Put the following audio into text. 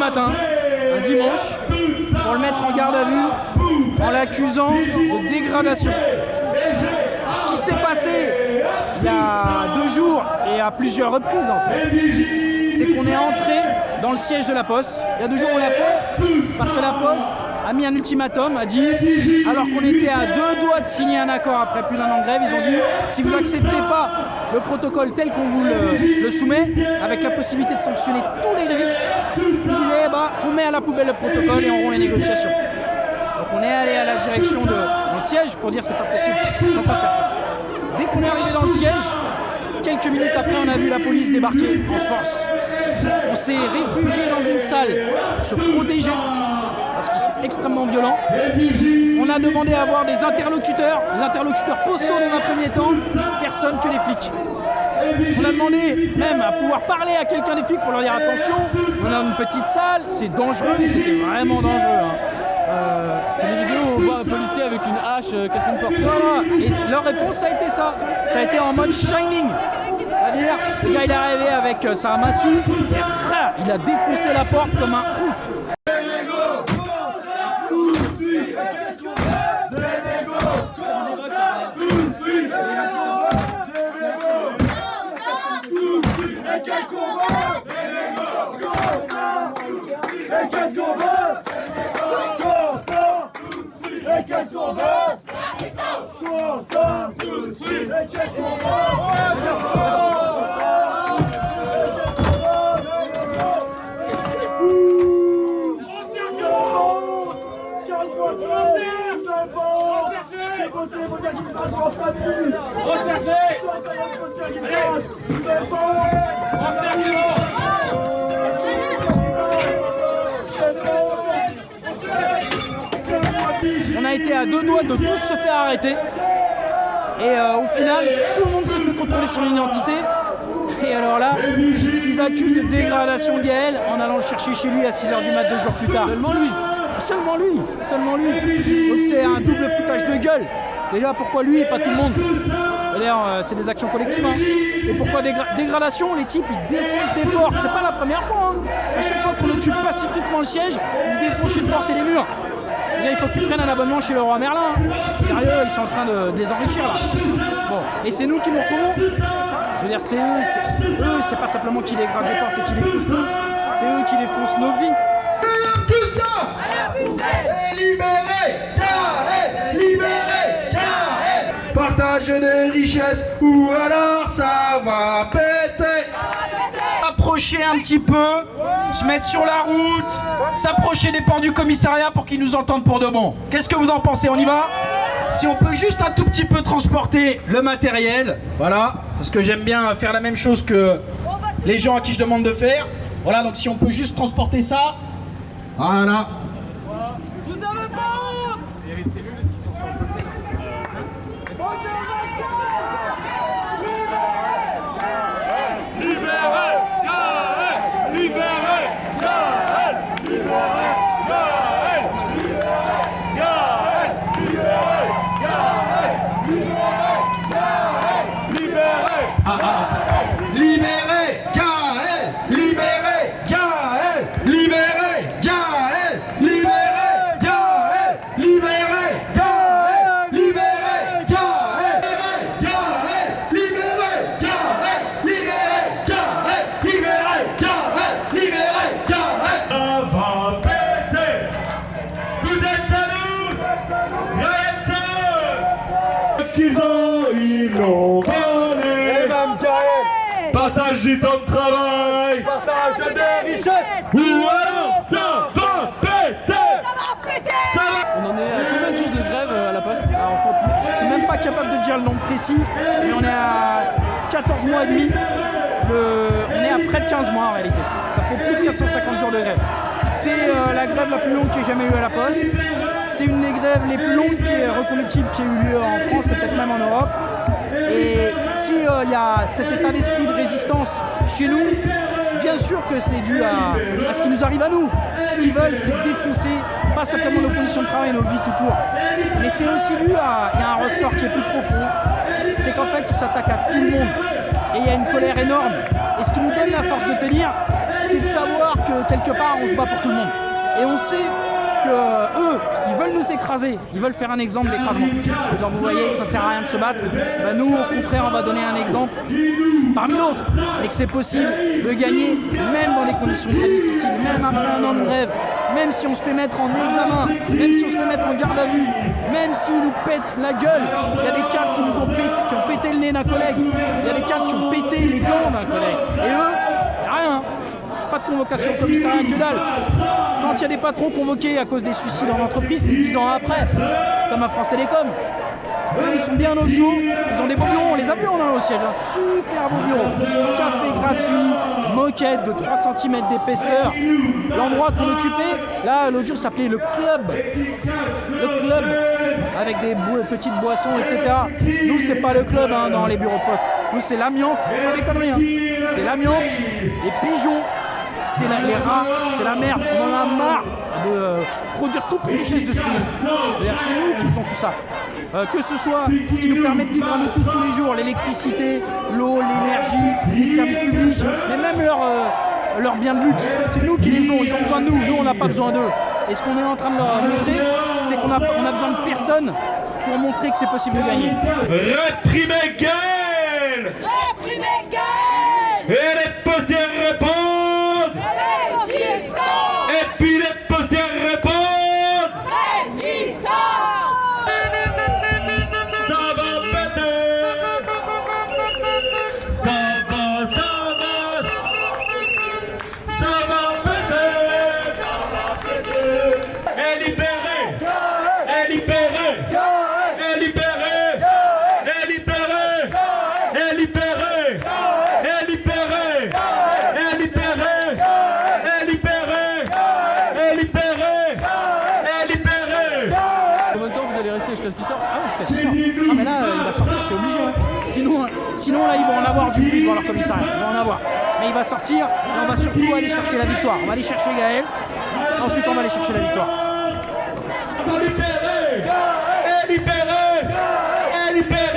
matin, un dimanche, pour le mettre en garde à vue en l'accusant de dégradation. Ce qui s'est passé il y a 2 jours et à plusieurs reprises en fait, c'est qu'on est entré dans le siège de la Poste. Il y a 2 jours on l'a fait parce que la Poste a mis un ultimatum, a dit, alors qu'on était à 2 doigts de signer un accord après plus d'1 an de grève, ils ont dit si vous n'acceptez pas le protocole tel qu'on vous le soumet, avec la possibilité de sanctionner tous les grévistes, on met à la poubelle le protocole et on rompt les négociations. Donc on est allé à la direction dans le siège pour dire c'est pas possible, on ne peut pas faire ça. Dès qu'on est arrivé dans le siège, quelques minutes après on a vu la police débarquer en force. On s'est réfugié dans une salle pour se protéger parce qu'ils sont extrêmement violents. On a demandé à avoir des interlocuteurs postaux dans un premier temps, personne que les flics. On a demandé même à pouvoir parler à quelqu'un des flics pour leur dire attention, on a une petite salle, c'est dangereux, et c'était vraiment dangereux. C'est des vidéos où on voit un policier avec une hache casser une porte. Voilà, et leur réponse ça a été ça. Ça a été en mode Shining. C'est-à-dire, le gars il est arrivé avec sa massue, et il a défoncé la porte comme un ouf. On a été à 2 doigts de tous se faire arrêter et au final tout le monde s'est fait contrôler son identité et alors là ils accusent de dégradation Gaël en allant le chercher chez lui à 6h du mat 2 jours plus tard. Seulement lui. Donc c'est un double foutage de gueule. Déjà pourquoi lui et pas tout le monde? D'ailleurs c'est des actions collectives hein. Et pourquoi dégradation? Les types ils défoncent des portes, c'est pas la première fois hein. À chaque fois qu'on occupe pacifiquement le siège, ils défoncent une porte et les murs. Il faut qu'ils prennent un abonnement chez le roi Merlin. Sérieux, ils sont en train de les enrichir là. Bon, et c'est nous qui nous retrouvons. Je veux dire, c'est eux, c'est pas simplement qui les gravent les portes et qui les faussent tout. C'est eux qui les faussent nos vies. Tout ça et libérer, partage des richesses ou alors ça va péter. Approcher un petit peu, se mettre sur la route, s'approcher des portes du commissariat pour qu'ils nous entendent pour de bon. Qu'est-ce que vous en pensez? On y va? Si on peut juste un tout petit peu transporter le matériel, voilà, parce que j'aime bien faire la même chose que les gens à qui je demande de faire. Voilà, donc si on peut juste transporter ça, voilà. Vous avez pas honte? Il y a les cellules qui sont sur le côté. Ils l'ont volé. Partage du temps de travail. Partage des richesses. Ou alors ça va péter. On en est à combien de jours de grève à la Poste? Je suis même pas capable de dire le nombre précis, mais on est à 14 mois et demi. On est à près de 15 mois en réalité. Ça fait plus de 450 jours de grève. C'est la grève la plus longue qu'il y ait jamais eu à la Poste. C'est une des grèves les plus longues qui est reconductible qui a eu lieu en France et peut-être même en Europe. Et s'il y a cet état d'esprit de résistance chez nous, bien sûr que c'est dû à ce qui nous arrive à nous. Ce qu'ils veulent, c'est défoncer pas simplement nos conditions de travail et nos vies tout court. Mais c'est aussi dû à il y a un ressort qui est plus profond. C'est qu'en fait, ils s'attaquent à tout le monde. Et il y a une colère énorme. Et ce qui nous donne la force de tenir, c'est de savoir que quelque part on se bat pour tout le monde. Et on sait que eux, ils veulent nous écraser, ils veulent faire un exemple d'écrasement. Vous voyez, ça sert à rien de se battre. Ben nous, au contraire, on va donner un exemple parmi d'autres, et que c'est possible de gagner, même dans des conditions très difficiles, même après un an de grève, même si on se fait mettre en examen, même si on se fait mettre en garde à vue, même s'ils nous pètent la gueule. Il y a des cadres qui nous ont pété, qui ont pété le nez d'un collègue, il y a des cadres qui ont pété les dents d'un collègue. Et eux, rien. Pas de convocation au commissariat, que dalle. Quand il y a des patrons convoqués à cause des suicides en entreprise, c'est 10 ans après, comme à France Télécom. Eux, ils sont bien au chaud, ils ont des beaux bureaux, on les a vus dans le siège, un super beau bureau. Café gratuit, moquette de 3 cm d'épaisseur. L'endroit qu'on occupait, là, l'autre jour, ça s'appelait le club. Le club, avec des petites boissons, etc. Nous, c'est pas le club hein, dans les bureaux de poste. Nous, c'est l'amiante, pas des conneries. Hein. C'est l'amiante, les pigeons, c'est les rats, c'est la merde. On en a marre de produire toutes les richesses de ce pays. C'est nous qui font tout ça. Que ce soit ce qui nous permet de vivre à nous tous les jours, l'électricité, l'eau, l'énergie, les services publics, mais même leurs biens de luxe. C'est nous qui les ont, ils ont besoin de nous, nous on n'a pas besoin d'eux. Et ce qu'on est en train de leur montrer, c'est qu'on a besoin de personne pour montrer que c'est possible de gagner. Réprimez Gaël! Réprimez Gaël! Et les poussières répondent! Et puis les poussières répondent! Résistants! Ça va péter! Ça va péter! Et libéré! Et libéré! Et libéré! Et libéré! Et libéré! Et libéré! Et libéré! Et libéré! Et libéré! Et libéré! Combien de temps vous allez rester jusqu'à ce qu'il sorte? Ah oui, jusqu'à 6 heures. Non mais là, il va sortir, c'est obligé. Hein. Sinon là, ils vont en avoir du bruit devant leur commissariat. Ils vont en avoir. Mais il va sortir et on va surtout aller chercher la victoire. On va aller chercher Gaël. Ensuite, on va aller chercher la victoire. Libéré! Et libéré! Et libéré!